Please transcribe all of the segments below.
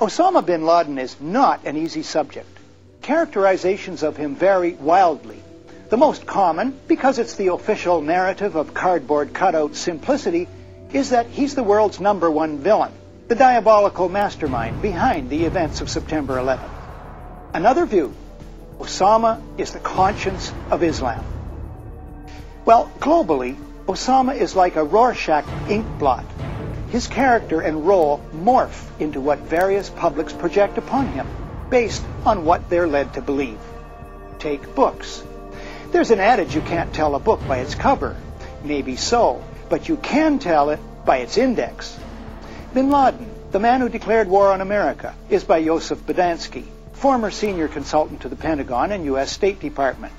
Osama Bin Laden is not an easy subject. Characterizations of him vary wildly. The most common, because it's the official narrative of cardboard cutout simplicity, is that he's the world's #1 villain, the diabolical mastermind behind the events of September 11th. Another view, Osama is the conscience of Islam. Well, globally, Osama is like a Rorschach ink blot. His character and role morph into what various publics project upon him, based on what they're led to believe. Take books. There's an adage you can't tell a book by its cover. Maybe so, but you can tell it by its index. Bin Laden, the man who declared war on America, is by Joseph Bodansky, former senior consultant to the Pentagon and U.S. State Department.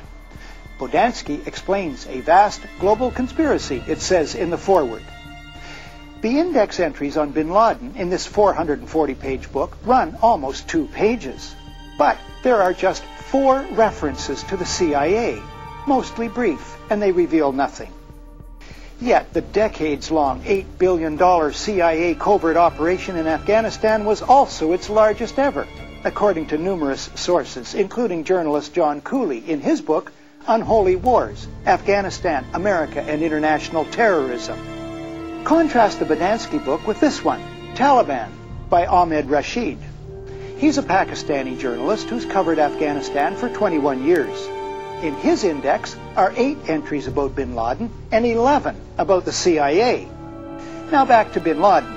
Bodansky explains a vast global conspiracy, it says in the foreword. The index entries on Bin Laden in this 440-page book run almost 2 pages. But there are just 4 references to the CIA, mostly brief, and they reveal nothing. Yet the decades-long $8 billion CIA covert operation in Afghanistan was also its largest ever, according to numerous sources, including journalist John Cooley in his book, Unholy Wars, Afghanistan, America, and International Terrorism. Contrast the Bodansky book with this one, Taliban, by Ahmed Rashid. He's a Pakistani journalist who's covered Afghanistan for 21 years. In his index are 8 entries about Bin Laden and 11 about the CIA. Now back to Bin Laden.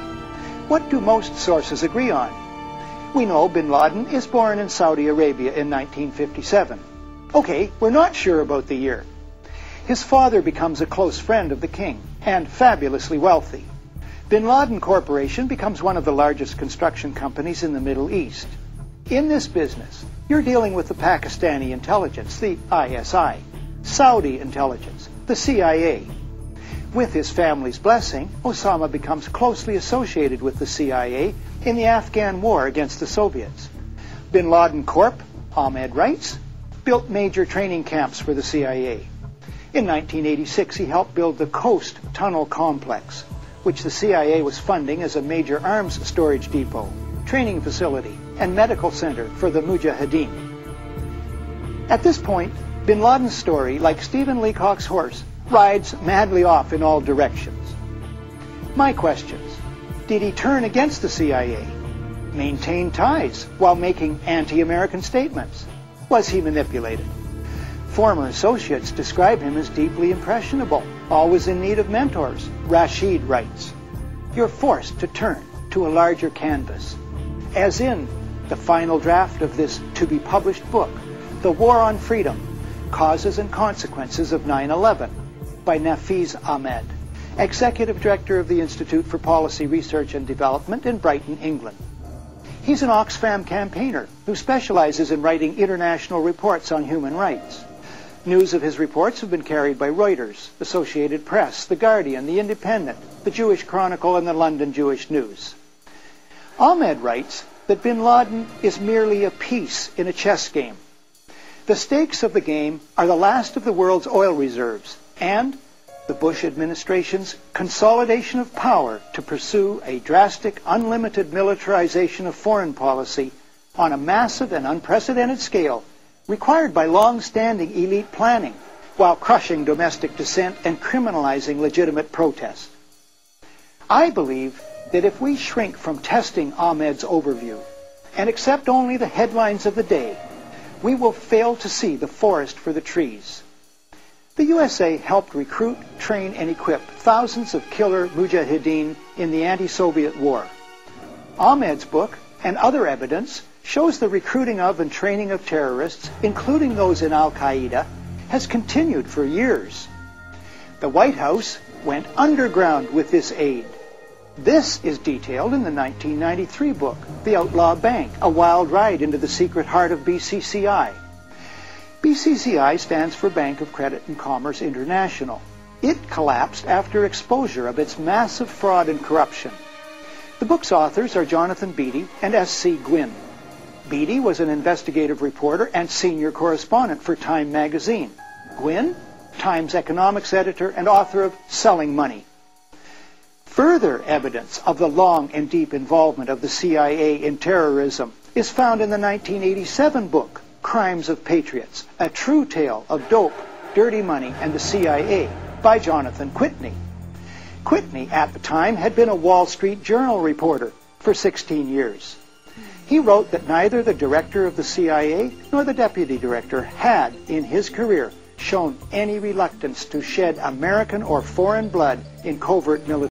What do most sources agree on? We know Bin Laden is born in Saudi Arabia in 1957. Okay, we're not sure about the year. His father becomes a close friend of the king and fabulously wealthy. Bin Laden Corporation becomes one of the largest construction companies in the Middle East. In this business, you're dealing with the Pakistani intelligence, the ISI, Saudi intelligence, the CIA. With his family's blessing, Osama becomes closely associated with the CIA in the Afghan war against the Soviets. Bin Laden Corp, Ahmed writes, built major training camps for the CIA. In 1986, he helped build the Coast Tunnel Complex, which the CIA was funding as a major arms storage depot, training facility, and medical center for the Mujahideen. At this point, Bin Laden's story, like Stephen Leacock's horse, rides madly off in all directions. My questions: did he turn against the CIA? Maintain ties while making anti-American statements? Was he manipulated? Former associates describe him as deeply impressionable, always in need of mentors. Rashid writes, "You're forced to turn to a larger canvas," as in the final draft of this to-be-published book, The War on Freedom, Causes and Consequences of 9/11, by Nafiz Ahmed, Executive Director of the Institute for Policy Research and Development in Brighton, England. He's an Oxfam campaigner who specializes in writing international reports on human rights. News of his reports have been carried by Reuters, Associated Press, The Guardian, The Independent, The Jewish Chronicle, and the London Jewish News. Ahmed writes that Bin Laden is merely a piece in a chess game. The stakes of the game are the last of the world's oil reserves and the Bush administration's consolidation of power to pursue a drastic, unlimited militarization of foreign policy on a massive and unprecedented scale required by long-standing elite planning, while crushing domestic dissent and criminalizing legitimate protest. I believe that if we shrink from testing Ahmed's overview and accept only the headlines of the day, we will fail to see the forest for the trees. The USA helped recruit, train, and equip thousands of killer mujahideen in the anti-Soviet war. Ahmed's book and other evidence shows the recruiting of and training of terrorists, including those in Al-Qaeda, has continued for years. The White House went underground with this aid. This is detailed in the 1993 book, The Outlaw Bank, A Wild Ride into the Secret Heart of BCCI. BCCI stands for Bank of Credit and Commerce International. It collapsed after exposure of its massive fraud and corruption. The book's authors are Jonathan Beatty and S.C. Gwynn. Beatty was an investigative reporter and senior correspondent for Time magazine. Gwynn, Time's economics editor and author of Selling Money. Further evidence of the long and deep involvement of the CIA in terrorism is found in the 1987 book, Crimes of Patriots, a true tale of dope, dirty money, and the CIA by Jonathan Whitney. Whitney, at the time, had been a Wall Street Journal reporter for 16 years. He wrote that neither the director of the CIA nor the deputy director had, in his career, shown any reluctance to shed American or foreign blood in covert military